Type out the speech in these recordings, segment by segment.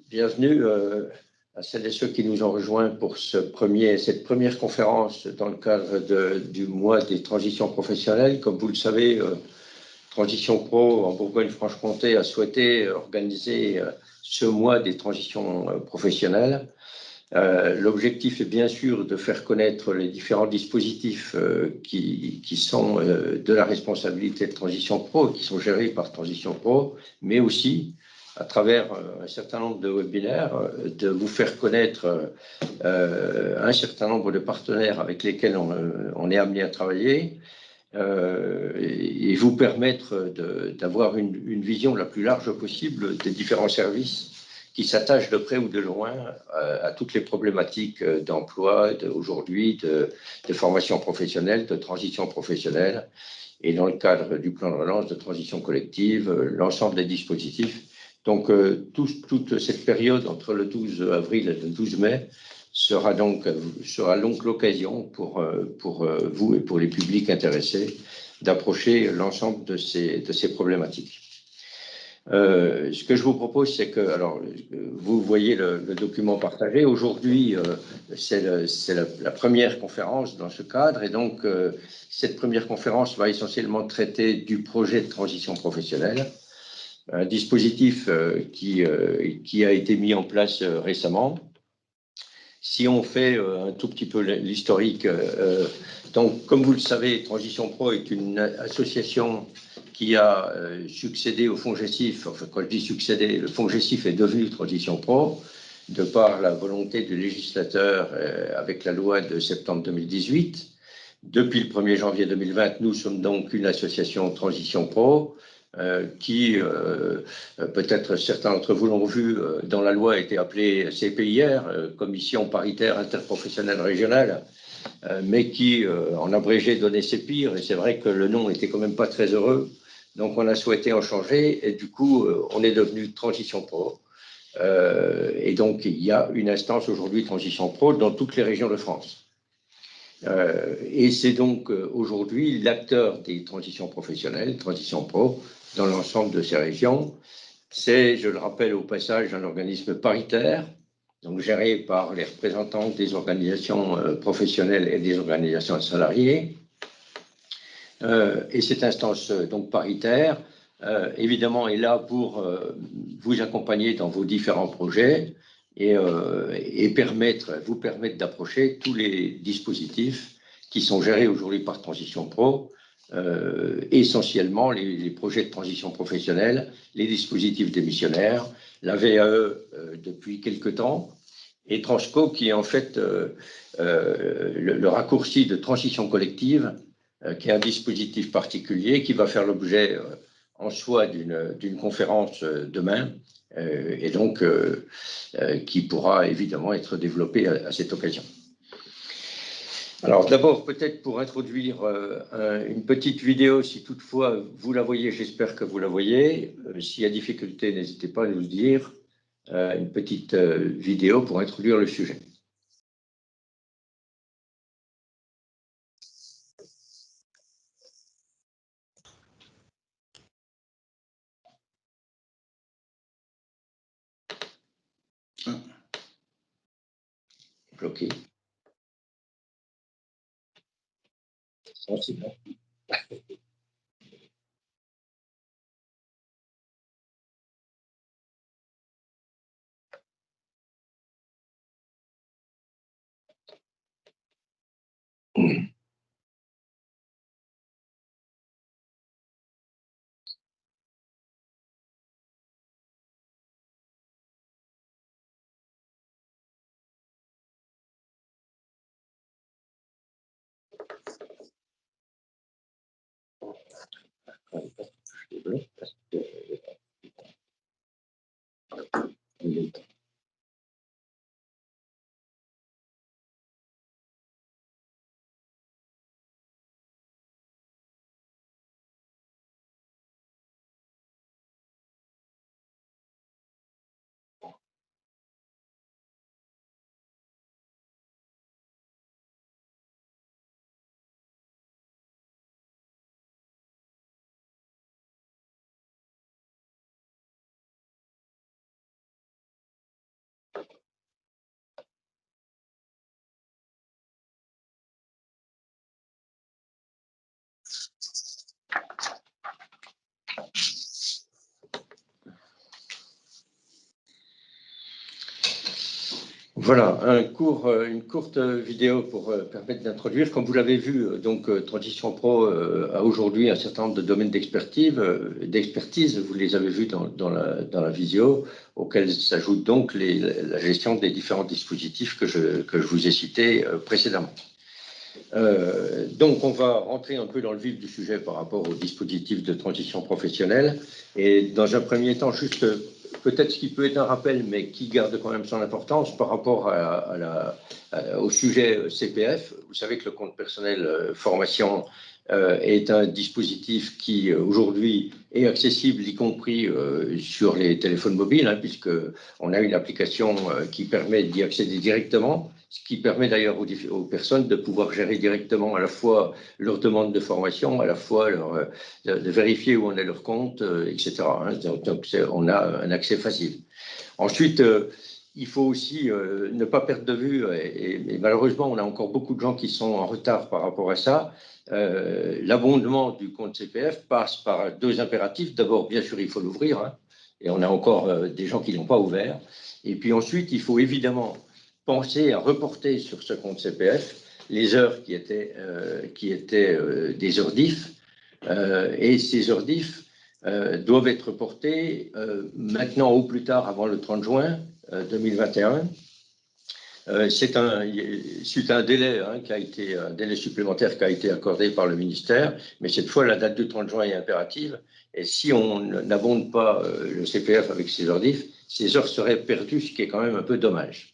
bienvenue à celles et ceux qui nous ont rejoints pour cette première conférence dans le cadre du mois des transitions professionnelles. Comme vous le savez, Transition Pro en Bourgogne-Franche-Comté a souhaité organiser ce mois des transitions professionnelles. L'objectif est bien sûr de faire connaître les différents dispositifs qui sont de la responsabilité de Transition Pro, qui sont gérés par Transition Pro, mais aussi à travers un certain nombre de webinaires, de vous faire connaître un certain nombre de partenaires avec lesquels on est amené à travailler et vous permettre d'avoir une vision la plus large possible des différents services qui s'attachent de près ou de loin à toutes les problématiques d'emploi aujourd'hui, de formation professionnelle, de transition professionnelle, et dans le cadre du plan de relance de transition collective, l'ensemble des dispositifs. Donc, toute cette période entre le 12 avril et le 12 mai sera donc l'occasion pour vous et pour les publics intéressés d'approcher l'ensemble de ces problématiques. Ce que je vous propose, c'est que, alors, vous voyez le document partagé. Aujourd'hui, c'est la première conférence dans ce cadre, et donc cette première conférence va essentiellement traiter du projet de transition professionnelle, un dispositif qui a été mis en place récemment. Si on fait un tout petit peu l'historique, donc comme vous le savez, Transition Pro est une association qui a succédé au FONGECIF. Enfin, quand je dis succédé, le FONGECIF est devenu Transition Pro de par la volonté du législateur avec la loi de septembre 2018. Depuis le 1er janvier 2020, nous sommes donc une association Transition Pro qui, peut-être certains d'entre vous l'ont vu, dans la loi a été appelée CPIR, Commission paritaire interprofessionnelle régionale, mais qui, en abrégé, donnait CPIR. Et c'est vrai que le nom n'était quand même pas très heureux. Donc, on a souhaité en changer. Et du coup, on est devenu Transition Pro. Et donc, il y a une instance aujourd'hui Transition Pro dans toutes les régions de France. Et c'est donc aujourd'hui l'acteur des transitions professionnelles, Transition Pro, dans l'ensemble de ces régions. C'est, je le rappelle au passage, un organisme paritaire, donc géré par les représentants des organisations professionnelles et des organisations de salariés. Et cette instance donc paritaire, évidemment, est là pour vous accompagner dans vos différents projets et vous permettre d'approcher tous les dispositifs qui sont gérés aujourd'hui par Transition Pro, essentiellement les projets de transition professionnelle, les dispositifs démissionnaires, la VAE depuis quelque temps, et Transco qui est en fait le raccourci de transition collective, qui est un dispositif particulier qui va faire l'objet en soi d'une conférence demain, et donc qui pourra évidemment être développé à cette occasion. Alors d'abord, peut-être pour introduire une petite vidéo, si toutefois vous la voyez, j'espère que vous la voyez. S'il y a difficulté, n'hésitez pas à nous le dire. Une petite vidéo pour introduire le sujet. Bloqué. C'est bon. Je débloque parce que Voilà, une courte vidéo pour permettre d'introduire. Comme vous l'avez vu, donc Transition Pro a aujourd'hui un certain nombre de domaines d'expertise. Vous les avez vus dans la vidéo, auxquels s'ajoute donc la gestion des différents dispositifs que je vous ai cités précédemment. Donc, on va rentrer un peu dans le vif du sujet par rapport aux dispositifs de transition professionnelle. Et dans un premier temps, juste peut-être ce qui peut être un rappel, mais qui garde quand même son importance par rapport au sujet CPF. Vous savez que le compte personnel formation est un dispositif qui aujourd'hui est accessible, y compris sur les téléphones mobiles, hein, puisqu'on a une application qui permet d'y accéder directement, ce qui permet d'ailleurs aux personnes de pouvoir gérer directement à la fois leur demande de formation, à la fois de vérifier où en est leur compte, etc. Hein. Donc, on a un accès facile. Ensuite, il faut aussi ne pas perdre de vue, et malheureusement, on a encore beaucoup de gens qui sont en retard par rapport à ça. L'abondement du compte CPF passe par deux impératifs. D'abord, bien sûr, il faut l'ouvrir, hein, et on a encore des gens qui ne l'ont pas ouvert. Et puis ensuite, il faut évidemment penser à reporter sur ce compte CPF les heures qui étaient des heures DIF, et ces heures DIF doivent être reportées maintenant au plus tard avant le 30 juin 2021. C'est un délai, hein, un délai supplémentaire qui a été accordé par le ministère, mais cette fois, la date du 30 juin est impérative. Et si on n'abonde pas le CPF avec ces heures DIF, ces heures seraient perdues, ce qui est quand même un peu dommage.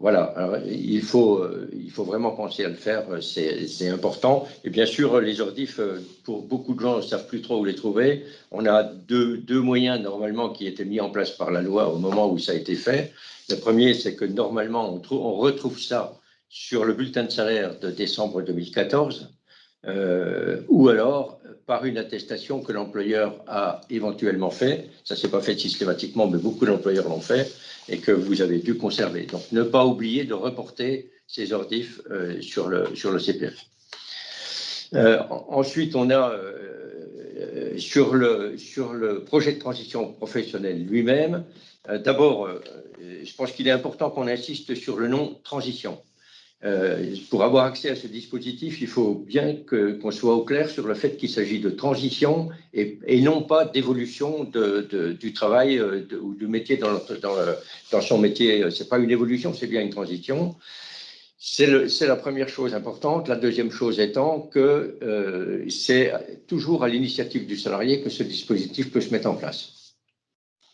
Voilà, alors, il faut vraiment penser à le faire, c'est important. Et bien sûr, les ordifs, pour beaucoup de gens ne savent plus trop où les trouver. On a deux moyens normalement qui étaient mis en place par la loi au moment où ça a été fait. Le premier, c'est que normalement, on retrouve ça sur le bulletin de salaire de décembre 2014, ou alors par une attestation que l'employeur a éventuellement fait. Ça ne s'est pas fait systématiquement, mais beaucoup d'employeurs l'ont fait et que vous avez dû conserver. Donc, ne pas oublier de reporter ces ordifs sur le CPF. Ensuite, on a sur le projet de transition professionnelle lui-même, d'abord, je pense qu'il est important qu'on insiste sur le nom transition. Pour avoir accès à ce dispositif, il faut bien qu'on soit au clair sur le fait qu'il s'agit de transition et non pas d'évolution du travail ou du métier dans son métier. Ce n'est pas une évolution, c'est bien une transition. C'est la première chose importante. La deuxième chose étant que c'est toujours à l'initiative du salarié que ce dispositif peut se mettre en place.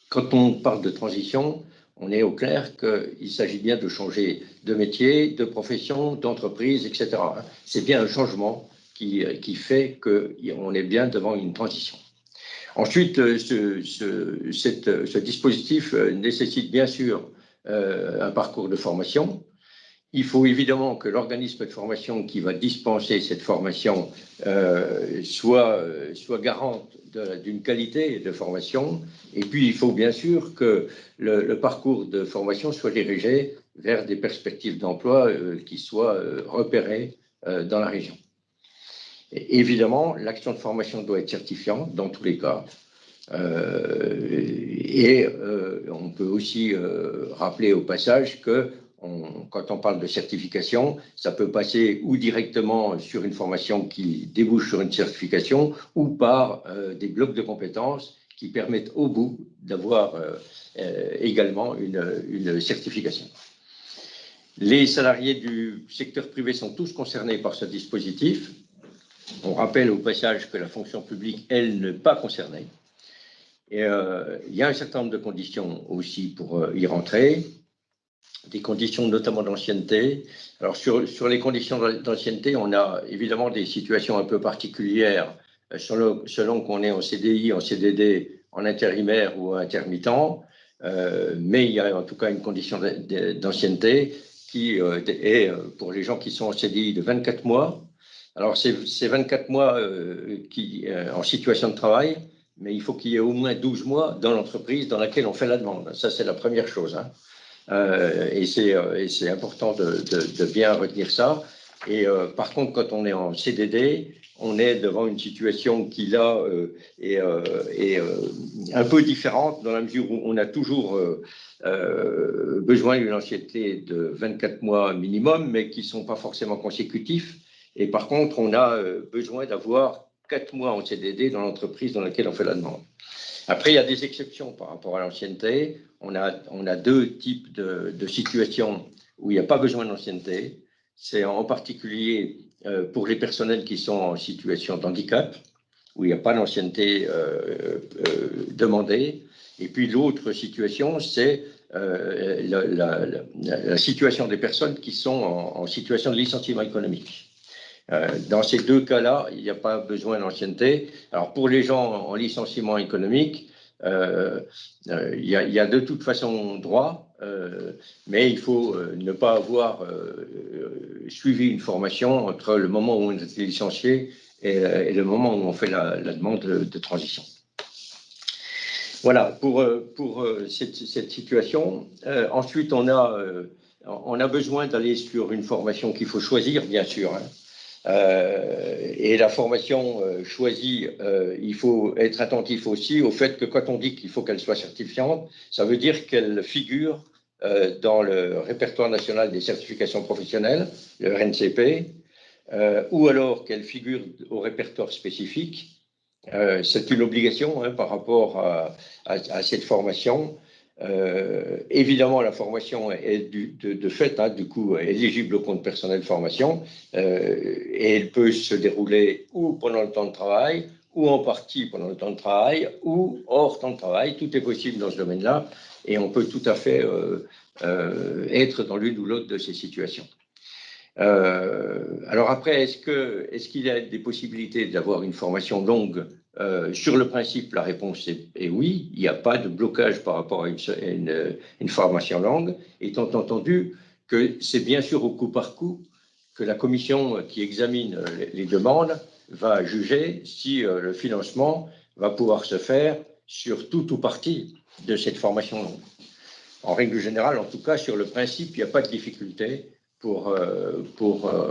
Quand on parle de transition, on est au clair qu'il s'agit bien de changer de métier, de profession, d'entreprise, etc. C'est bien un changement qui fait qu'on est bien devant une transition. Ensuite, ce dispositif nécessite bien sûr un parcours de formation. Il faut évidemment que l'organisme de formation qui va dispenser cette formation soit garant d'une qualité de formation. Et puis, il faut bien sûr que le parcours de formation soit dirigé vers des perspectives d'emploi qui soient repérées dans la région. Et évidemment, l'action de formation doit être certifiante dans tous les cas. On peut aussi rappeler au passage que quand on parle de certification, ça peut passer ou directement sur une formation qui débouche sur une certification ou par des blocs de compétences qui permettent au bout d'avoir également une certification. Les salariés du secteur privé sont tous concernés par ce dispositif. On rappelle au passage que la fonction publique, elle, n'est pas concernée. Et il y a un certain nombre de conditions aussi pour y rentrer. Des conditions notamment d'ancienneté. Alors sur les conditions d'ancienneté, on a évidemment des situations un peu particulières selon qu'on est en CDI, en CDD, en intérimaire ou intermittent, mais il y a en tout cas une condition d'ancienneté qui est pour les gens qui sont en CDI de 24 mois. Alors c'est 24 mois en situation de travail, mais il faut qu'il y ait au moins 12 mois dans l'entreprise dans laquelle on fait la demande. Ça, c'est la première chose, hein. Et c'est important de bien retenir ça. Et par contre, quand on est en CDD, on est devant une situation qui, là, est un peu différente dans la mesure où on a toujours besoin d'une ancienneté de 24 mois minimum, mais qui ne sont pas forcément consécutifs. Et par contre, on a besoin d'avoir 4 mois en CDD dans l'entreprise dans laquelle on fait la demande. Après, il y a des exceptions par rapport à l'ancienneté. On a deux types de situations où il n'y a pas besoin d'ancienneté. C'est en particulier pour les personnels qui sont en situation de handicap, où il n'y a pas d'ancienneté demandée. Et puis l'autre situation, c'est la situation des personnes qui sont en situation de licenciement économique. Dans ces deux cas-là, il n'y a pas besoin d'ancienneté. Alors pour les gens en licenciement économique, il y a de toute façon droit, mais il faut ne pas avoir suivi une formation entre le moment où on est licencié et le moment où on fait la demande de transition. Voilà, pour cette situation. Ensuite, on a besoin d'aller sur une formation qu'il faut choisir, bien sûr. Et la formation choisie, il faut être attentif aussi au fait que quand on dit qu'il faut qu'elle soit certifiante, ça veut dire qu'elle figure dans le répertoire national des certifications professionnelles, le RNCP, ou alors qu'elle figure au répertoire spécifique. C'est une obligation par rapport à cette formation. Évidemment, la formation est de fait, du coup, éligible au compte personnel de formation et elle peut se dérouler ou pendant le temps de travail, ou en partie pendant le temps de travail, ou hors temps de travail. Tout est possible dans ce domaine-là et on peut tout à fait être dans l'une ou l'autre de ces situations. Alors après, est-ce qu'il y a des possibilités d'avoir une formation longue? Sur le principe, la réponse est oui. Il n'y a pas de blocage par rapport à une formation longue, étant entendu que c'est bien sûr au coup par coup que la commission qui examine les demandes va juger si le financement va pouvoir se faire sur tout ou partie de cette formation longue. En règle générale, en tout cas, sur le principe, il n'y a pas de difficulté pour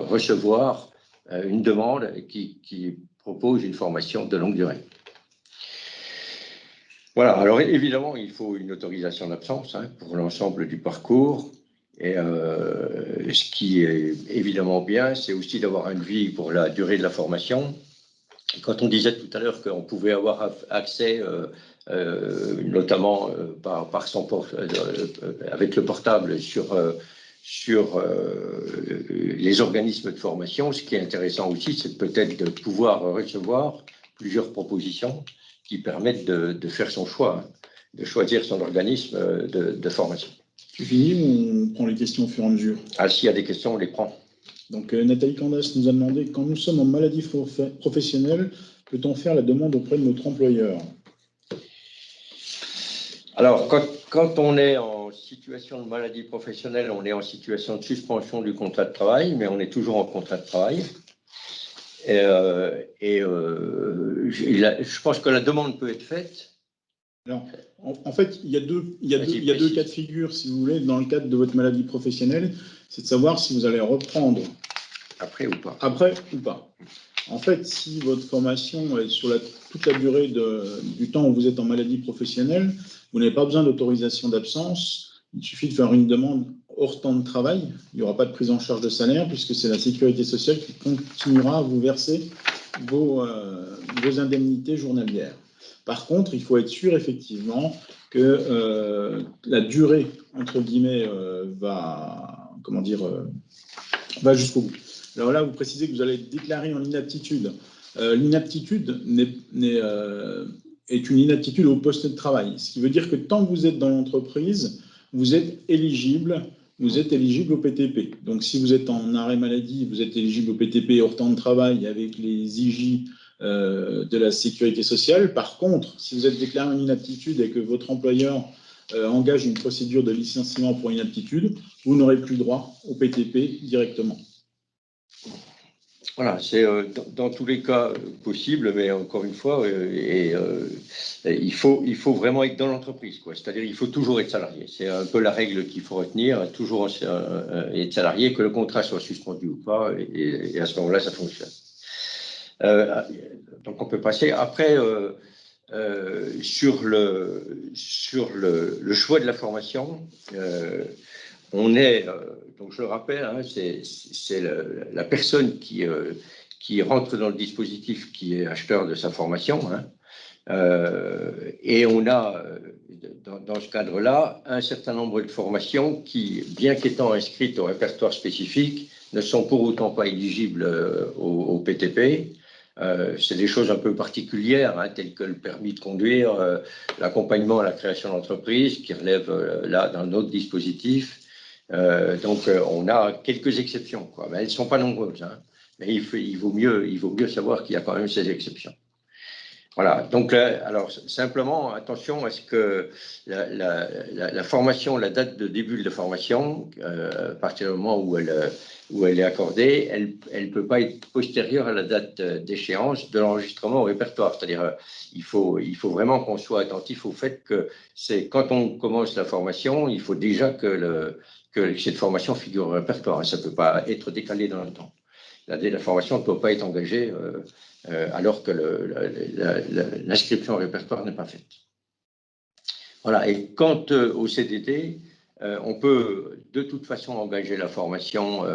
recevoir une demande qui propose une formation de longue durée. Voilà, alors évidemment, il faut une autorisation d'absence pour l'ensemble du parcours. Et ce qui est évidemment bien, c'est aussi d'avoir un devis pour la durée de la formation. Quand on disait tout à l'heure qu'on pouvait avoir accès, notamment par son avec le portable sur les organismes de formation, ce qui est intéressant aussi, c'est peut-être de pouvoir recevoir plusieurs propositions qui permettent de faire son choix, de choisir son organisme de formation. Tu finis ou on prend les questions au fur et à mesure? Ah, s'il y a des questions, on les prend. Donc, Nathalie Candas nous a demandé, quand nous sommes en maladie professionnelle, peut-on faire la demande auprès de notre employeur? Alors, quand on est en situation de maladie professionnelle, on est en situation de suspension du contrat de travail, mais on est toujours en contrat de travail. Je pense que la demande peut être faite. Alors, en fait, il y a deux cas de figure, si vous voulez, dans le cadre de votre maladie professionnelle. C'est de savoir si vous allez reprendre après ou pas. Après ou pas. En fait, si votre formation est sur toute la durée du temps où vous êtes en maladie professionnelle, vous n'avez pas besoin d'autorisation d'absence. Il suffit de faire une demande hors temps de travail. Il n'y aura pas de prise en charge de salaire puisque c'est la sécurité sociale qui continuera à vous verser vos indemnités journalières. Par contre, il faut être sûr effectivement que la durée, entre guillemets, va jusqu'au bout. Alors là, vous précisez que vous allez déclarer en inaptitude. L'inaptitude est une inaptitude au poste de travail. Ce qui veut dire que tant que vous êtes dans l'entreprise, vous êtes éligible au PTP. Donc, si vous êtes en arrêt maladie, vous êtes éligible au PTP hors temps de travail avec les IJ de la sécurité sociale. Par contre, si vous êtes déclaré en inaptitude et que votre employeur engage une procédure de licenciement pour inaptitude, vous n'aurez plus droit au PTP directement. Voilà, c'est dans tous les cas possible, mais encore une fois, il faut vraiment être dans l'entreprise, quoi. C'est-à-dire il faut toujours être salarié. C'est un peu la règle qu'il faut retenir, toujours être salarié, que le contrat soit suspendu ou pas, et à ce moment-là, ça fonctionne. Donc on peut passer. Après, sur le choix de la formation, on est, donc je le rappelle, hein, c'est la personne qui rentre dans le dispositif qui est acheteur de sa formation, hein, et on a, dans ce cadre-là, un certain nombre de formations qui, bien qu'étant inscrites au répertoire spécifique, ne sont pour autant pas éligibles au PTP. C'est des choses un peu particulières, hein, telles que le permis de conduire, l'accompagnement à la création d'entreprise, qui relève là d'un autre dispositif. Donc, on a quelques exceptions, quoi. Mais elles ne sont pas nombreuses, hein. Mais il vaut mieux savoir qu'il y a quand même ces exceptions. Voilà, donc alors simplement, attention à ce que la formation, la date de début de formation, à partir du moment où elle est accordée, elle ne peut pas être postérieure à la date d'échéance de l'enregistrement au répertoire. C'est-à-dire, il faut vraiment qu'on soit attentif au fait que c'est quand on commence la formation, il faut déjà que cette formation figure au répertoire. Ça ne peut pas être décalé dans le temps. La formation ne peut pas être engagée alors que l'inscription au répertoire n'est pas faite. Voilà, et quant au CDD, on peut de toute façon engager la formation,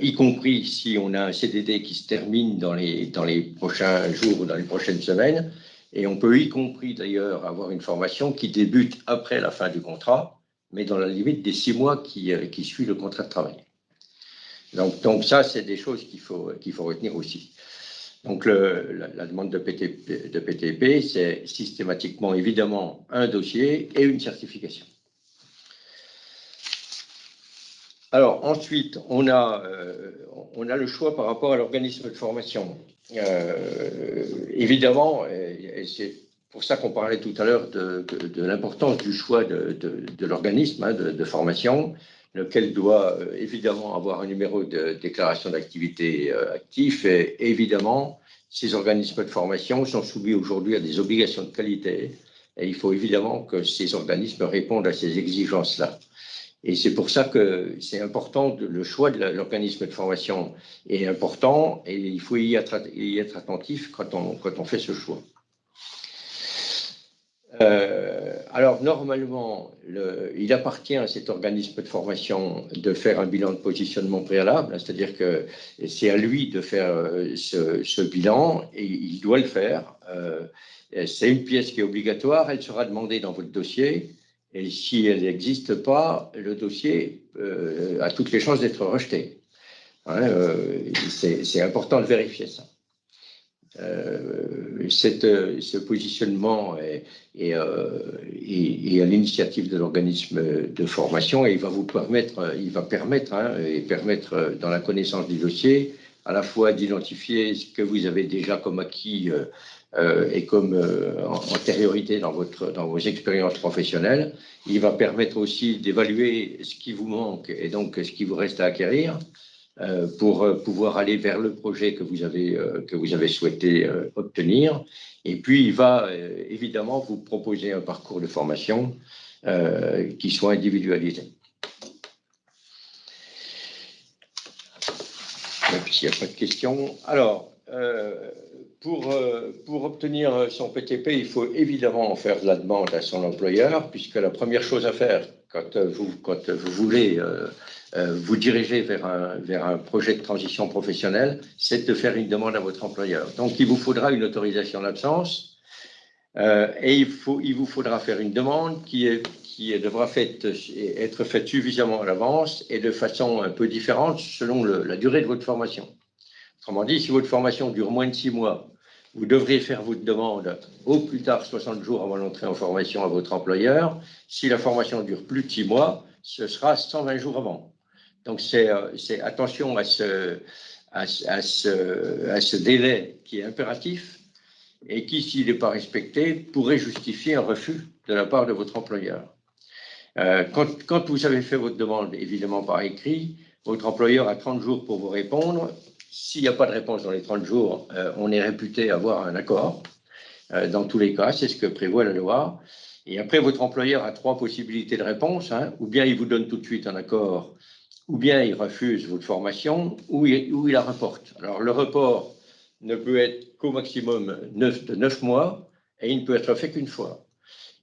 y compris si on a un CDD qui se termine dans les prochains jours ou dans les prochaines semaines, et on peut y compris d'ailleurs avoir une formation qui débute après la fin du contrat, mais dans la limite des 6 mois qui suivent le contrat de travail. Donc ça, c'est des choses qu'il faut retenir aussi. Donc la demande de PTP, c'est systématiquement, évidemment, un dossier et une certification. Alors ensuite, on a le choix par rapport à l'organisme de formation. Évidemment, et c'est pour ça qu'on parlait tout à l'heure de l'importance du choix de l'organisme, hein, de formation, lequel doit évidemment avoir un numéro de déclaration d'activité actif. Et évidemment, ces organismes de formation sont soumis aujourd'hui à des obligations de qualité. Et il faut évidemment que ces organismes répondent à ces exigences-là. Et c'est pour ça que c'est important, le choix de l'organisme de formation est important et il faut y être attentif quand on fait ce choix. Alors, normalement, il appartient à cet organisme de formation de faire un bilan de positionnement préalable, c'est-à-dire que c'est à lui de faire ce bilan et il doit le faire. C'est une pièce qui est obligatoire, elle sera demandée dans votre dossier et si elle n'existe pas, le dossier a toutes les chances d'être rejeté. Hein, c'est important de vérifier ça. Ce positionnement est à l'initiative de l'organisme de formation et il va permettre dans la connaissance du dossier à la fois d'identifier ce que vous avez déjà comme acquis et comme antériorité dans vos expériences professionnelles. Il va permettre aussi d'évaluer ce qui vous manque et donc ce qui vous reste à acquérir. Pour pouvoir aller vers le projet que vous avez souhaité obtenir. Et puis, il va évidemment vous proposer un parcours de formation qui soit individualisé. Même s'il n'y a pas de questions. Alors, pour obtenir son PTP, il faut évidemment faire de la demande à son employeur, puisque la première chose à faire quand vous voulez vous diriger vers un projet de transition professionnelle, c'est de faire une demande à votre employeur. Donc, il vous faudra une autorisation d'absence et il vous faudra faire une demande qui devra être faite suffisamment à l'avance et de façon un peu différente selon la durée de votre formation. Autrement dit, si votre formation dure moins de 6 mois, vous devrez faire votre demande au plus tard 60 jours avant l'entrée en formation à votre employeur. Si la formation dure plus de 6 mois, ce sera 120 jours avant. Donc, c'est attention à ce délai qui est impératif et qui, s'il n'est pas respecté, pourrait justifier un refus de la part de votre employeur. Quand vous avez fait votre demande, évidemment par écrit, votre employeur a 30 jours pour vous répondre. S'il n'y a pas de réponse dans les 30 jours, on est réputé avoir un accord. Dans tous les cas, c'est ce que prévoit la loi. Et après, votre employeur a 3 possibilités de réponse, hein. Ou bien il vous donne tout de suite un accord, ou bien il refuse votre formation, ou il la reporte. Alors, le report ne peut être qu'au maximum de 9 mois, et il ne peut être fait qu'une fois.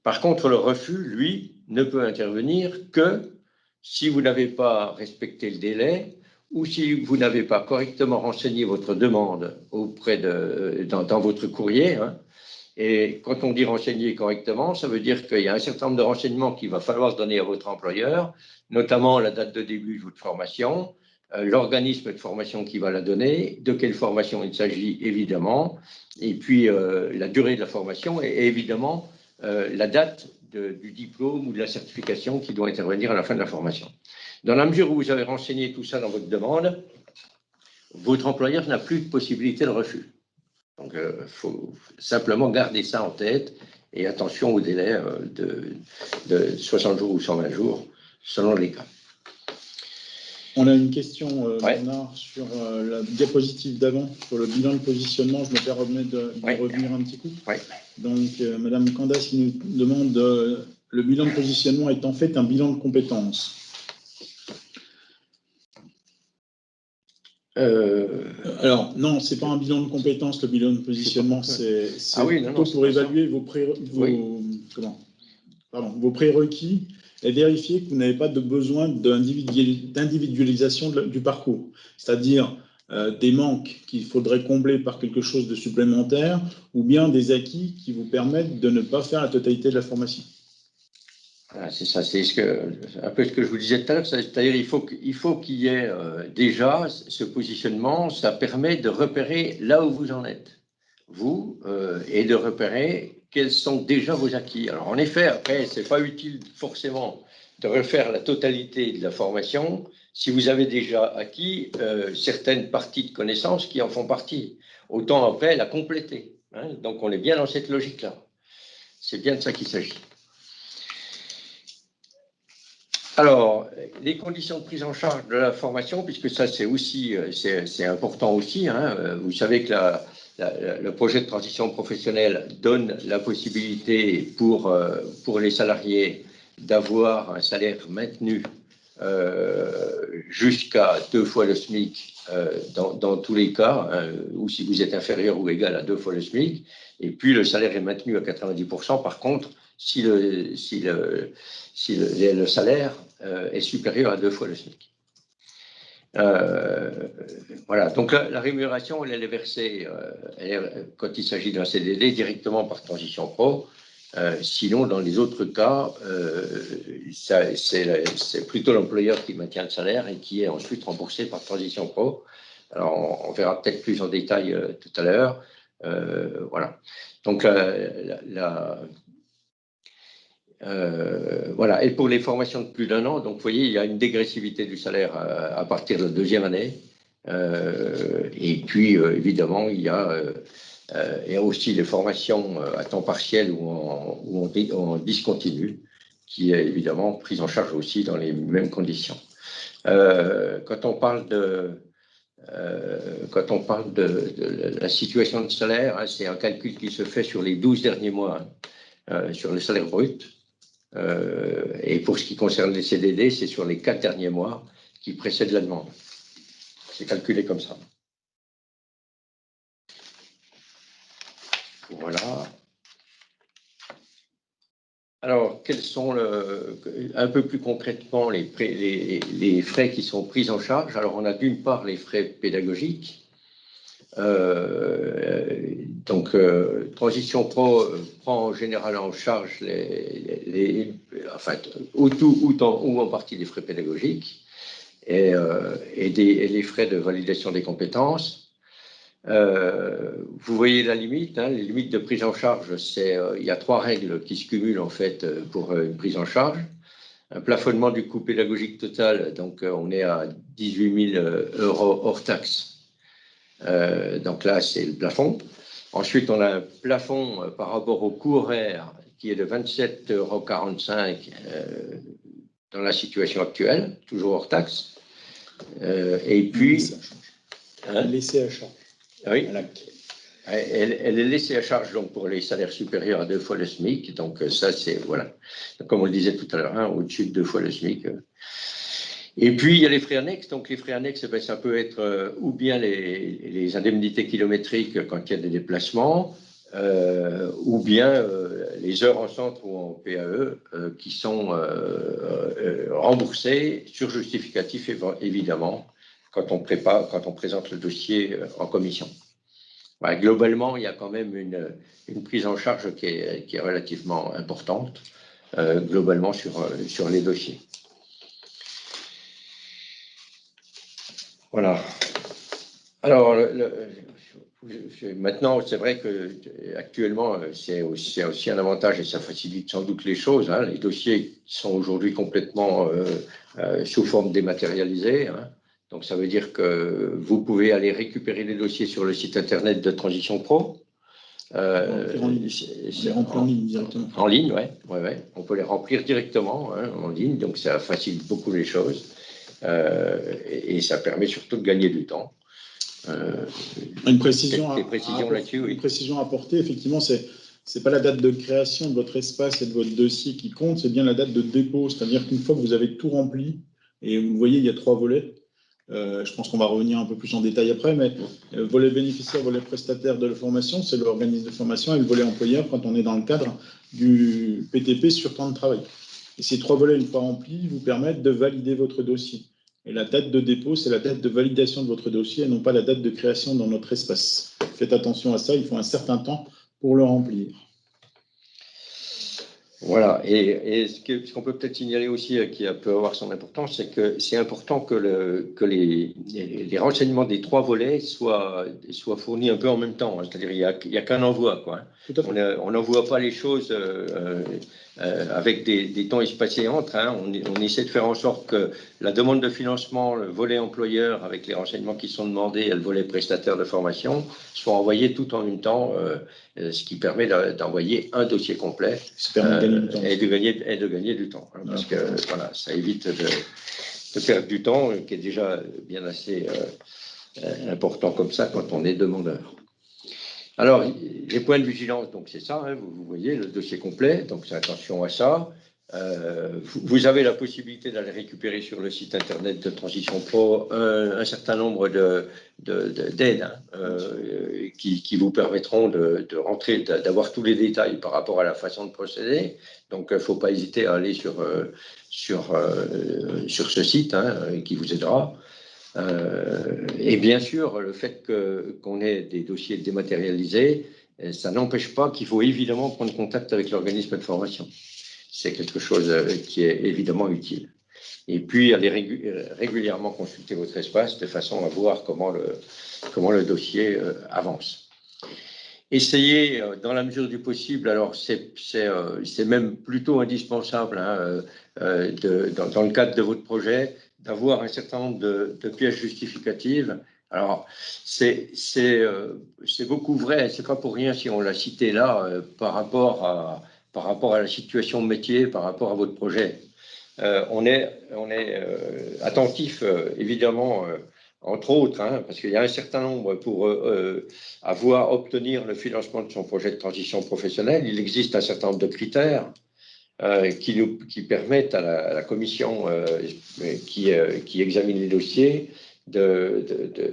Par contre, le refus, lui, ne peut intervenir que si vous n'avez pas respecté le délai ou si vous n'avez pas correctement renseigné votre demande dans votre courrier. Hein. Et quand on dit renseigner correctement, ça veut dire qu'il y a un certain nombre de renseignements qu'il va falloir donner à votre employeur, notamment la date de début de votre formation, l'organisme de formation qui va la donner, de quelle formation il s'agit évidemment, et puis la durée de la formation et évidemment la date du diplôme ou de la certification qui doit intervenir à la fin de la formation. Dans la mesure où vous avez renseigné tout ça dans votre demande, votre employeur n'a plus de possibilité de refus. Donc, il faut simplement garder ça en tête et attention au délai de 60 jours ou 120 jours, selon les cas. On a une question, Bernard, sur la diapositive d'avant, sur le bilan de positionnement. Je me permets de revenir un petit coup. Donc, Madame Candace qui nous demande le bilan de positionnement est en fait un bilan de compétences. Alors, non, ce n'est pas un bilan de compétences, le bilan de positionnement, c'est plutôt pour évaluer vos prérequis et vérifier que vous n'avez pas de besoin d'individualisation du parcours, c'est-à-dire des manques qu'il faudrait combler par quelque chose de supplémentaire ou bien des acquis qui vous permettent de ne pas faire la totalité de la formation. Voilà, c'est ça, c'est un peu ce que je vous disais tout à l'heure, c'est-à-dire il faut qu'il y ait déjà ce positionnement, ça permet de repérer là où vous en êtes, vous, et de repérer quels sont déjà vos acquis. Alors en effet, après, ce n'est pas utile forcément de refaire la totalité de la formation si vous avez déjà acquis certaines parties de connaissances qui en font partie. Autant après la compléter. Hein, donc on est bien dans cette logique-là. C'est bien de ça qu'il s'agit. Alors, les conditions de prise en charge de la formation, puisque ça c'est aussi c'est important aussi, hein, vous savez que le projet de transition professionnelle donne la possibilité pour les salariés d'avoir un salaire maintenu jusqu'à 2 fois le SMIC dans tous les cas, hein, ou si vous êtes inférieur ou égal à 2 fois le SMIC, et puis le salaire est maintenu à 90%. Par contre, si le salaire est supérieur à 2 fois le SMIC. Voilà, donc la rémunération, elle est versée, quand il s'agit d'un CDD, directement par Transition Pro. Sinon, dans les autres cas, c'est plutôt l'employeur qui maintient le salaire et qui est ensuite remboursé par Transition Pro. Alors, on verra peut-être plus en détail tout à l'heure. Voilà. Donc, voilà. Et pour les formations de plus d'1 an, donc vous voyez, il y a une dégressivité du salaire à partir de la 2e année. Et puis, évidemment, il y a aussi les formations à temps partiel ou en discontinu, qui est évidemment prise en charge aussi dans les mêmes conditions. Quand on parle de la situation de salaire, hein, c'est un calcul qui se fait sur les 12 derniers mois, sur le salaire brut. Et pour ce qui concerne les CDD, c'est sur les 4 derniers mois qui précèdent la demande. C'est calculé comme ça. Voilà. Alors, quels sont un peu plus concrètement les frais qui sont pris en charge? Alors, on a d'une part les frais pédagogiques. Donc, Transition Pro prend en général en charge ou en partie des frais pédagogiques et les frais de validation des compétences. Vous voyez la limite, hein, les limites de prise en charge, il y a 3 règles qui se cumulent en fait pour une prise en charge. Un plafonnement du coût pédagogique total, donc on est à 18 000 € hors taxe. Donc là, c'est le plafond. Ensuite, on a un plafond par rapport au coût horaire qui est de 27,45 € dans la situation actuelle, toujours hors taxe. Et puis... Laissé à charge. Oui, elle est laissée à charge donc, pour les salaires supérieurs à 2 fois le SMIC. Donc ça, c'est, voilà, comme on le disait tout à l'heure, hein, au-dessus de 2 fois le SMIC. Et puis, il y a les frais annexes. Donc, les frais annexes, ben, ça peut être ou bien les indemnités kilométriques quand il y a des déplacements, ou bien les heures en centre ou en PAE qui sont remboursées sur justificatif, évidemment, quand on présente le dossier en commission. Voilà, globalement, il y a quand même une prise en charge qui est relativement importante, globalement sur les dossiers. Voilà. Alors, maintenant, c'est vrai qu'actuellement, c'est aussi un avantage et ça facilite sans doute les choses. Hein. Les dossiers sont aujourd'hui complètement sous forme dématérialisée. Hein. Donc, ça veut dire que vous pouvez aller récupérer les dossiers sur le site internet de Transition Pro. Les remplir en ligne directement. En ligne, oui. Ouais. On peut les remplir directement en ligne, donc ça facilite beaucoup les choses. Et ça permet surtout de gagner du temps. Une précision là-dessus, oui. Une précision à apporter, effectivement, c'est pas la date de création de votre espace et de votre dossier qui compte, c'est bien la date de dépôt. C'est-à-dire qu'une fois que vous avez tout rempli, et vous voyez, il y a 3 volets. Je pense qu'on va revenir un peu plus en détail après, mais volet bénéficiaire, volet prestataire de la formation, c'est l'organisme de formation, et le volet employeur quand on est dans le cadre du PTP sur temps de travail. Et ces 3 volets, une fois remplis, vous permettent de valider votre dossier. Et la date de dépôt, c'est la date de validation de votre dossier et non pas la date de création dans notre espace. Faites attention à ça, il faut un certain temps pour le remplir. Voilà, et ce qu'on peut peut-être signaler aussi, qui peut avoir son importance, c'est que c'est important que les renseignements des 3 volets soient fournis un peu en même temps. Hein. C'est-à-dire il n'y a qu'un envoi, quoi. On n'envoie pas les choses avec des temps espacés entre. Hein. On essaie de faire en sorte que la demande de financement, le volet employeur avec les renseignements qui sont demandés et le volet prestataire de formation soient envoyés tout en même temps, ce qui permet d'envoyer un dossier complet et de gagner du temps. Hein, parce que voilà, ça évite de perdre du temps, qui est déjà bien assez important comme ça quand on est demandeur. Alors, les points de vigilance, donc c'est ça, hein, vous voyez le dossier complet, donc attention à ça. Vous avez la possibilité d'aller récupérer sur le site internet de Transition Pro un certain nombre d'aides qui vous permettront de rentrer, d'avoir tous les détails par rapport à la façon de procéder. Donc, il ne faut pas hésiter à aller sur ce site qui vous aidera. Et bien sûr, le fait qu'on ait des dossiers dématérialisés, ça n'empêche pas qu'il faut évidemment prendre contact avec l'organisme de formation. C'est quelque chose qui est évidemment utile. Et puis, aller régulièrement consulter votre espace de façon à voir comment le dossier avance. Essayez, dans la mesure du possible, alors c'est même plutôt indispensable dans le cadre de votre projet, d'avoir un certain nombre de pièces justificatives. Alors, c'est beaucoup vrai, c'est pas pour rien si on l'a cité là, par rapport à la situation de métier, par rapport à votre projet. On est attentif, évidemment, entre autres, parce qu'il y a un certain nombre pour obtenir le financement de son projet de transition professionnelle. Il existe un certain nombre de critères qui permettent à la commission qui examine les dossiers de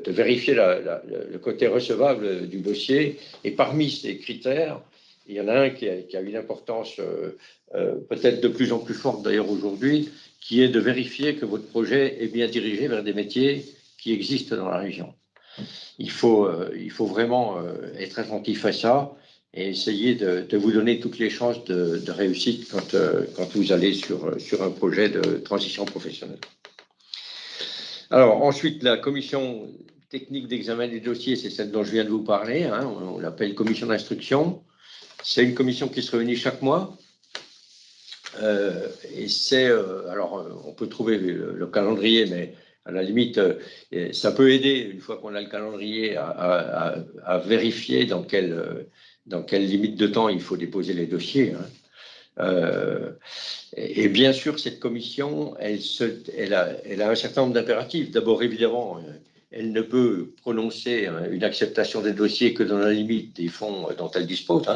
vérifier le côté recevable du dossier. Et parmi ces critères, il y en a un qui a une importance peut-être de plus en plus forte d'ailleurs aujourd'hui, qui est de vérifier que votre projet est bien dirigé vers des métiers qui existent dans la région. Il faut vraiment être attentif à ça et essayer de vous donner toutes les chances de réussite quand vous allez sur un projet de transition professionnelle. Alors ensuite, la commission technique d'examen des dossiers, c'est celle dont je viens de vous parler, on l'appelle commission d'instruction. C'est une commission qui se réunit chaque mois. Et alors on peut trouver le calendrier, mais à la limite, ça peut aider, une fois qu'on a le calendrier, à vérifier dans quelle limite de temps il faut déposer les dossiers. Et bien sûr, cette commission, elle a un certain nombre d'impératifs. D'abord, évidemment, elle ne peut prononcer une acceptation des dossiers que dans la limite des fonds dont elle dispose.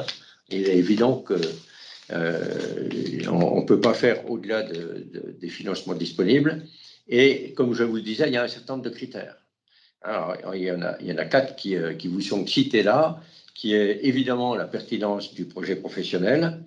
Il est évident que on ne peut pas faire au-delà des financements disponibles. Et comme je vous le disais, il y a un certain nombre de critères. Alors, il y en a 4 qui vous sont cités là, qui est évidemment la pertinence du projet professionnel,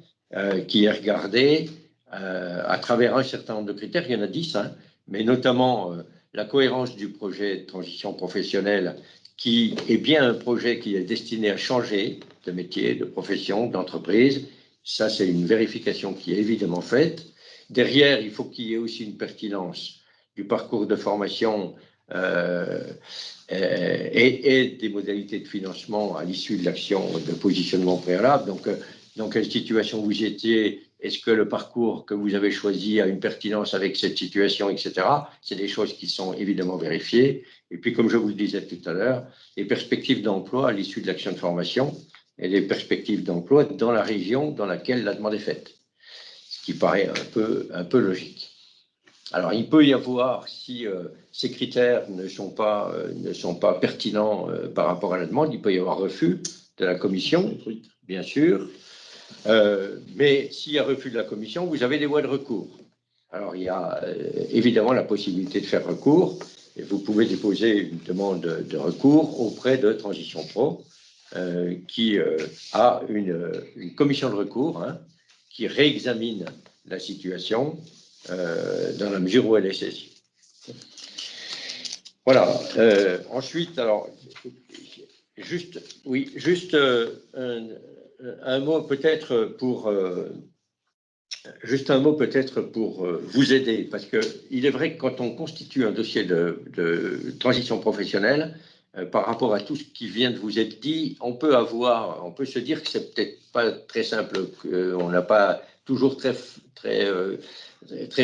qui est regardée à travers un certain nombre de critères. Il y en a 10, hein, mais notamment la cohérence du projet de transition professionnelle, qui est bien un projet qui est destiné à changer de métier, de profession, d'entreprise. Ça, c'est une vérification qui est évidemment faite. Derrière, il faut qu'il y ait aussi une pertinence du parcours de formation et des modalités de financement à l'issue de l'action de positionnement préalable. Donc, dans quelle situation vous étiez? Est-ce que le parcours que vous avez choisi a une pertinence avec cette situation, etc. C'est des choses qui sont évidemment vérifiées. Et puis, comme je vous le disais tout à l'heure, les perspectives d'emploi à l'issue de l'action de formation et les perspectives d'emploi dans la région dans laquelle la demande est faite. Ce qui paraît un peu logique. Alors, il peut y avoir, si ces critères ne sont pas pertinents par rapport à la demande, il peut y avoir refus de la commission, bien sûr. Mais s'il y a refus de la commission, vous avez des voies de recours. Alors, il y a évidemment la possibilité de faire recours. Et vous pouvez déposer une demande de recours auprès de Transition Pro, qui a une commission de recours, hein, qui réexamine la situation dans la mesure où elle est saisie. Voilà. Ensuite, alors, juste un mot peut-être pour vous aider, parce qu'il est vrai que quand on constitue un dossier de transition professionnelle, par rapport à tout ce qui vient de vous être dit, on peut se dire que c'est peut-être pas très simple, qu'on n'a pas toujours très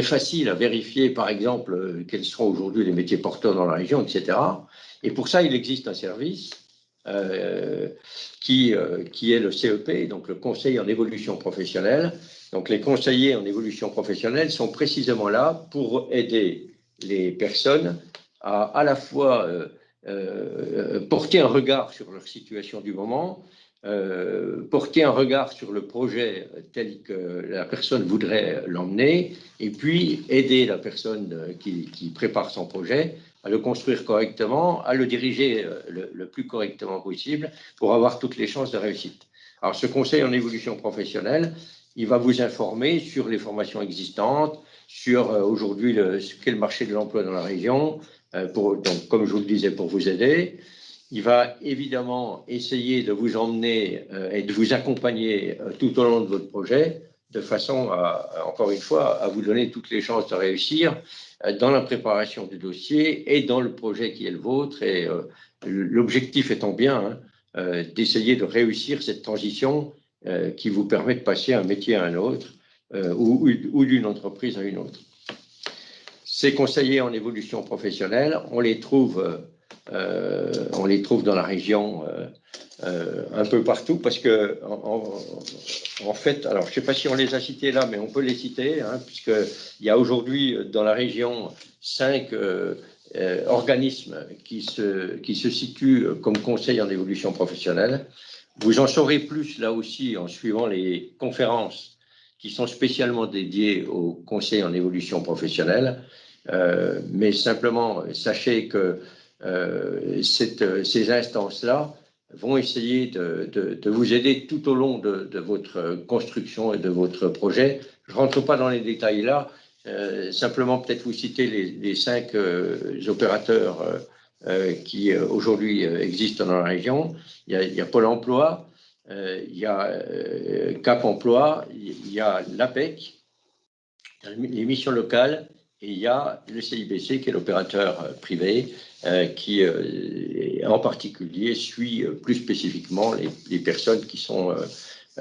facile à vérifier, par exemple, quels seront aujourd'hui les métiers porteurs dans la région, etc. Et pour ça, il existe un service qui est le CEP, donc le Conseil en évolution professionnelle. Donc les conseillers en évolution professionnelle sont précisément là pour aider les personnes à la fois porter un regard sur leur situation du moment, porter un regard sur le projet tel que la personne voudrait l'emmener, et puis aider la personne qui prépare son projet à le construire correctement, à le diriger le plus correctement possible pour avoir toutes les chances de réussite. Alors, ce conseil en évolution professionnelle, il va vous informer sur les formations existantes, sur aujourd'hui ce qu'est le marché de l'emploi dans la région, donc, comme je vous le disais, pour vous aider. Il va évidemment essayer de vous emmener et de vous accompagner tout au long de votre projet, de façon encore une fois, à vous donner toutes les chances de réussir dans la préparation du dossier et dans le projet qui est le vôtre. Et l'objectif étant bien d'essayer de réussir cette transition qui vous permet de passer d'un métier à un autre ou d'une entreprise à une autre. Ces conseillers en évolution professionnelle, on les trouve dans la région un peu partout, parce que en fait, alors je ne sais pas si on les a cités là, mais on peut les citer, hein, puisqu'il y a aujourd'hui dans la région 5 organismes qui se situent comme conseil en évolution professionnelle. Vous en saurez plus là aussi en suivant les conférences qui sont spécialement dédiées au conseil en évolution professionnelle. Mais simplement, sachez que ces instances-là vont essayer de vous aider tout au long de votre construction et de votre projet. Je ne rentre pas dans les détails là, simplement peut-être vous citer les 5 opérateurs qui aujourd'hui existent dans la région. Il y a Pôle emploi, il y a Cap emploi, il y a l'APEC, les missions locales, et il y a le CIBC qui est l'opérateur privé qui en particulier suit plus spécifiquement les personnes qui sont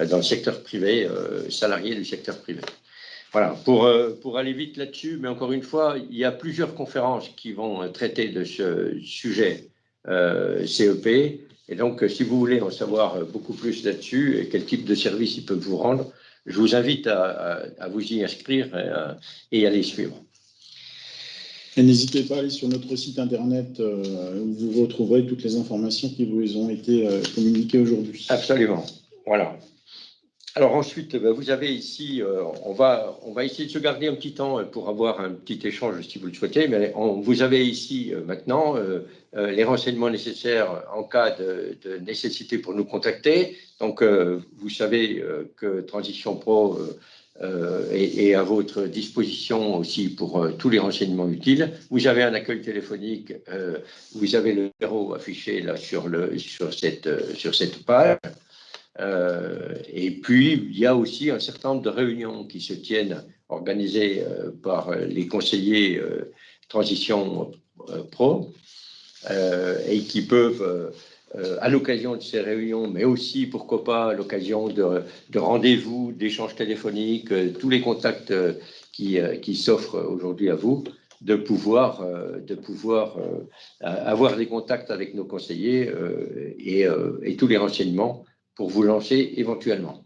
dans le secteur privé, salariés du secteur privé. Voilà, pour aller vite là-dessus, mais encore une fois, il y a plusieurs conférences qui vont traiter de ce sujet CEP. Et donc, si vous voulez en savoir beaucoup plus là-dessus et quel type de service ils peuvent vous rendre, je vous invite à vous y inscrire et à les suivre. Et n'hésitez pas à aller sur notre site internet où vous retrouverez toutes les informations qui vous ont été communiquées aujourd'hui. Absolument, voilà. Alors ensuite, vous avez ici, on va essayer de se garder un petit temps pour avoir un petit échange si vous le souhaitez, mais vous avez ici maintenant les renseignements nécessaires en cas de nécessité pour nous contacter. Donc vous savez que Transition Pro est à votre disposition aussi pour tous les renseignements utiles. Vous avez un accueil téléphonique, vous avez le numéro affiché là sur cette page. Et puis, il y a aussi un certain nombre de réunions qui se tiennent organisées par les conseillers Transition Pro et qui peuvent, à l'occasion de ces réunions, mais aussi, pourquoi pas, à l'occasion de rendez-vous, d'échanges téléphoniques, tous les contacts qui s'offrent aujourd'hui à vous, de pouvoir avoir des contacts avec nos conseillers et tous les renseignements pour vous lancer éventuellement.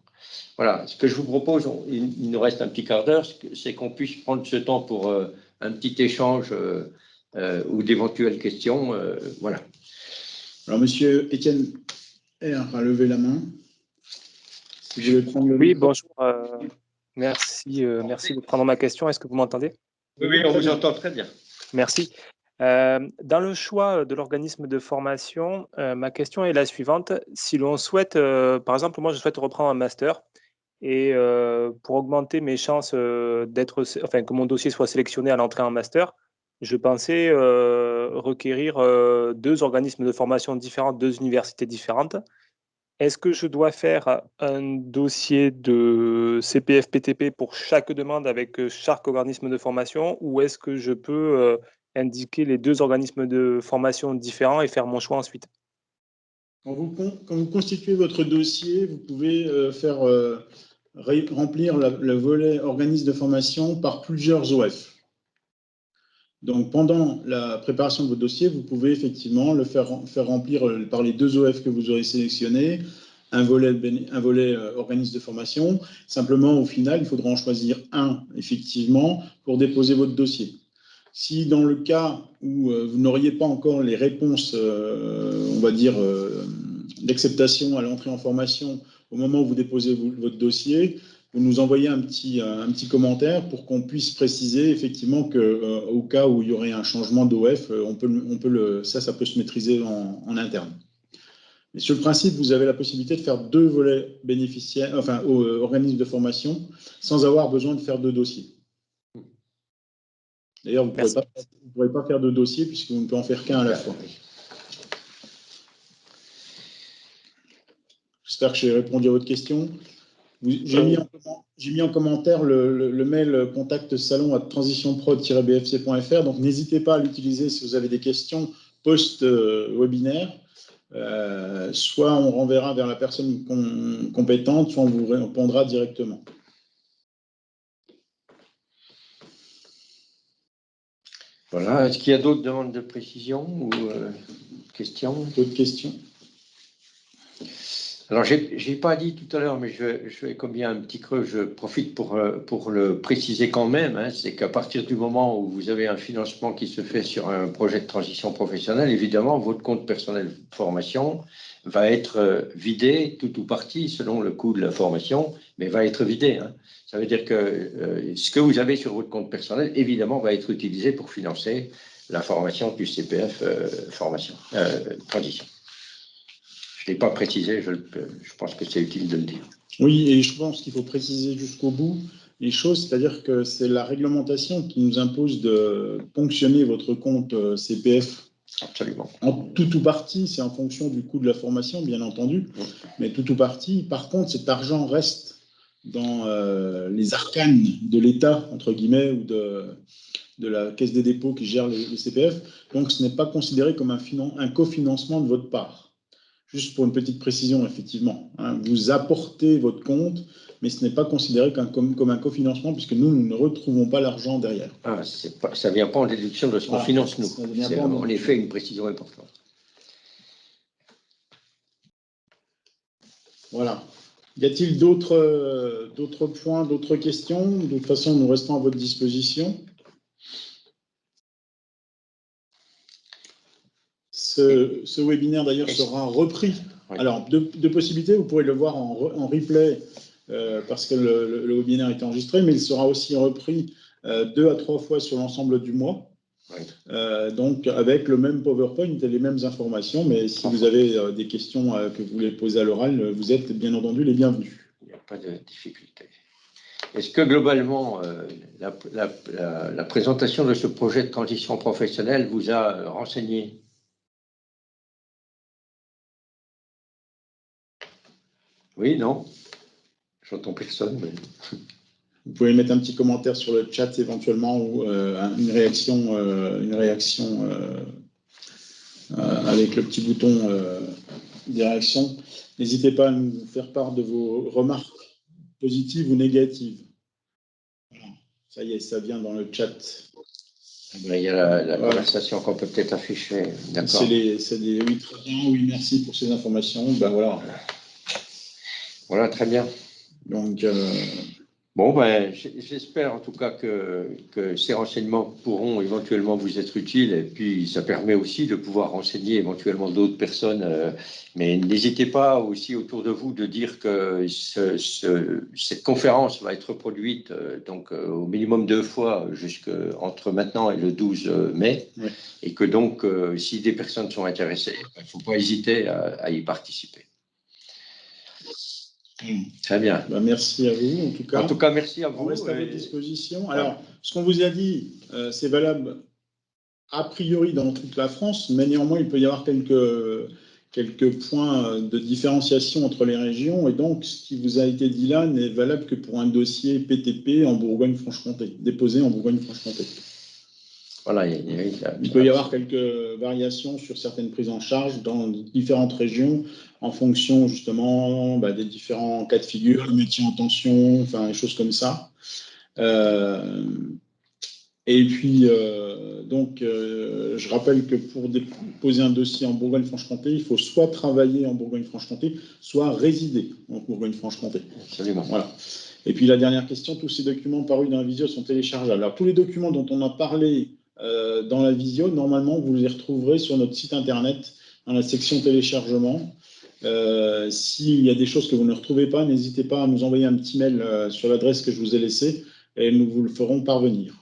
Voilà, ce que je vous propose, il nous reste un petit quart d'heure, c'est qu'on puisse prendre ce temps pour un petit échange ou d'éventuelles questions. Voilà. Alors, monsieur Étienne R a levé la main. Si vous voulez prendre le Oui, micro. bonjour. Merci de prendre ma question. Est-ce que vous m'entendez? Oui, on vous entend très bien. Merci. Dans le choix de l'organisme de formation, ma question est la suivante. Si l'on souhaite, par exemple, moi, je souhaite reprendre un master et pour augmenter mes chances que mon dossier soit sélectionné à l'entrée en master, je pensais requérir 2 organismes de formation différents, 2 universités différentes. Est-ce que je dois faire un dossier de CPF-PTP pour chaque demande avec chaque organisme de formation ou est-ce que je peux indiquer les 2 organismes de formation différents et faire mon choix ensuite? Quand vous constituez votre dossier, vous pouvez remplir le volet organisme de formation par plusieurs OF. Donc, pendant la préparation de votre dossier, vous pouvez effectivement le faire remplir par les 2 OF que vous aurez sélectionnés, un volet organisme de formation. Simplement, au final, il faudra en choisir un, effectivement, pour déposer votre dossier. Si dans le cas où vous n'auriez pas encore les réponses, on va dire, d'acceptation à l'entrée en formation au moment où vous déposez votre dossier, vous nous envoyez un petit commentaire pour qu'on puisse préciser effectivement qu'au cas où il y aurait un changement d'OF, ça peut se maîtriser en interne. Mais sur le principe, vous avez la possibilité de faire 2 volets bénéficiaires, organismes de formation, sans avoir besoin de faire 2 dossiers. D'ailleurs, vous ne pourrez pas faire 2 dossiers puisque vous ne pouvez en faire qu'un à la fois. J'espère que j'ai répondu à votre question. J'ai mis en commentaire le mail contact salon@transitionpro-bfc.fr. Donc, n'hésitez pas à l'utiliser si vous avez des questions post-webinaire. Soit on renverra vers la personne compétente, soit on vous répondra directement. Voilà. Est-ce qu'il y a d'autres demandes de précision ou questions? D'autres questions? Alors, je n'ai pas dit tout à l'heure, mais je vais, comme il y a un petit creux, je profite pour le préciser quand même, hein, c'est qu'à partir du moment où vous avez un financement qui se fait sur un projet de transition professionnelle, évidemment, votre compte personnel formation va être vidé, tout ou partie, selon le coût de la formation, mais va être vidé. Hein. Ça veut dire que ce que vous avez sur votre compte personnel, évidemment, va être utilisé pour financer la formation du CPF transition. Je ne l'ai pas précisé, je pense que c'est utile de le dire. Oui, et je pense qu'il faut préciser jusqu'au bout les choses, c'est-à-dire que c'est la réglementation qui nous impose de ponctionner votre compte CPF. Absolument. En tout ou partie, c'est en fonction du coût de la formation, bien entendu, mais tout ou partie. Par contre, cet argent reste dans les arcanes de l'État, entre guillemets, ou de la Caisse des dépôts qui gère le CPF. Donc, ce n'est pas considéré comme un cofinancement de votre part. Juste pour une petite précision, effectivement. Hein, vous apportez votre compte, mais ce n'est pas considéré comme un cofinancement, puisque nous ne retrouvons pas l'argent derrière. Ah, ça ne vient pas en déduction de ce qu'on finance, nous. C'est en effet une précision importante. Voilà. Y a-t-il d'autres points, d'autres questions? De toute façon, nous restons à votre disposition. Ce webinaire, d'ailleurs, sera repris. Oui. Alors, deux possibilités. Vous pourrez le voir en replay parce que le webinaire est enregistré, mais il sera aussi repris 2 à 3 fois sur l'ensemble du mois. Oui. Donc, avec le même PowerPoint et les mêmes informations, mais si vous avez des questions que vous voulez poser à l'oral, vous êtes bien entendu les bienvenus. Il n'y a pas de difficulté. Est-ce que globalement, la présentation de ce projet de transition professionnelle vous a renseigné? Oui, non? J'entends personne. Mais... Vous pouvez mettre un petit commentaire sur le chat éventuellement ou une réaction avec le petit bouton des réactions. N'hésitez pas à nous faire part de vos remarques positives ou négatives. Voilà. Ça y est, ça vient dans le chat. Il y a la conversation qu'on peut peut-être afficher. C'est des oui, très bien, oui, merci pour ces informations. Ben voilà. Voilà, très bien. Donc, bon, ben, j'espère en tout cas que ces renseignements pourront éventuellement vous être utiles, et puis ça permet aussi de pouvoir renseigner éventuellement d'autres personnes. Mais n'hésitez pas aussi autour de vous de dire que cette conférence va être reproduite donc au minimum 2 fois entre maintenant et le 12 mai, oui. Et que donc si des personnes sont intéressées, il ne faut pas hésiter à y participer. Très bien. Ben, merci à vous, en tout cas. En tout cas, merci à vous. On reste à votre disposition. Alors, ce qu'on vous a dit, c'est valable a priori dans toute la France, mais néanmoins, il peut y avoir quelques points de différenciation entre les régions. Et donc, ce qui vous a été dit là n'est valable que pour un dossier PTP en Bourgogne-Franche-Comté, déposé en Bourgogne-Franche-Comté. Voilà, il peut y avoir quelques variations sur certaines prises en charge dans différentes régions en fonction justement des différents cas de figure, le métier en tension, enfin des choses comme ça. Et puis, je rappelle que pour déposer un dossier en Bourgogne-Franche-Comté, il faut soit travailler en Bourgogne-Franche-Comté, soit résider en Bourgogne-Franche-Comté. Absolument. Voilà. Et puis la dernière question, tous ces documents parus dans la visio sont téléchargeables. Alors tous les documents dont on a parlé dans la visio, normalement, vous les retrouverez sur notre site internet dans la section téléchargement. S'il y a des choses que vous ne retrouvez pas, n'hésitez pas à nous envoyer un petit mail sur l'adresse que je vous ai laissée et nous vous le ferons parvenir.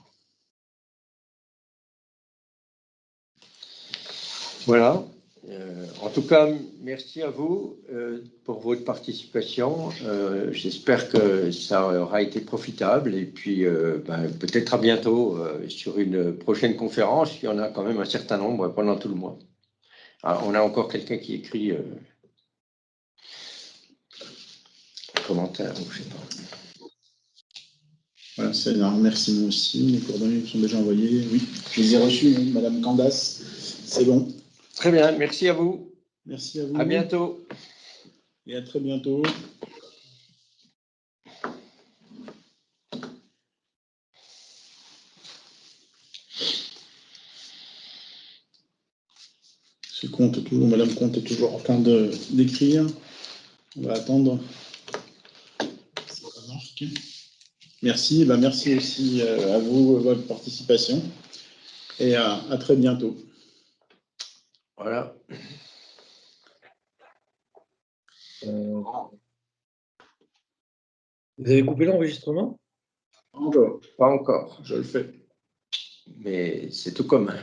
Voilà. En tout cas, merci à vous pour votre participation. J'espère que ça aura été profitable et puis peut-être à bientôt sur une prochaine conférence. Il y en a quand même un certain nombre pendant tout le mois. Alors, on a encore quelqu'un qui écrit un commentaire, je ne sais pas. Voilà, c'est énorme. Merci, moi aussi. Les coordonnées sont déjà envoyées. Oui, je les ai reçues, Madame Candace. C'est bon. Très bien, merci à vous. Merci à vous. À bientôt. Et à très bientôt. Madame Comte est toujours en train d'écrire. On va attendre. Ça marque. Merci. Merci aussi à vous, votre participation. Et à très bientôt. Voilà. Vous avez coupé l'enregistrement? Encore. Pas encore. Je le fais. Mais c'est tout commun.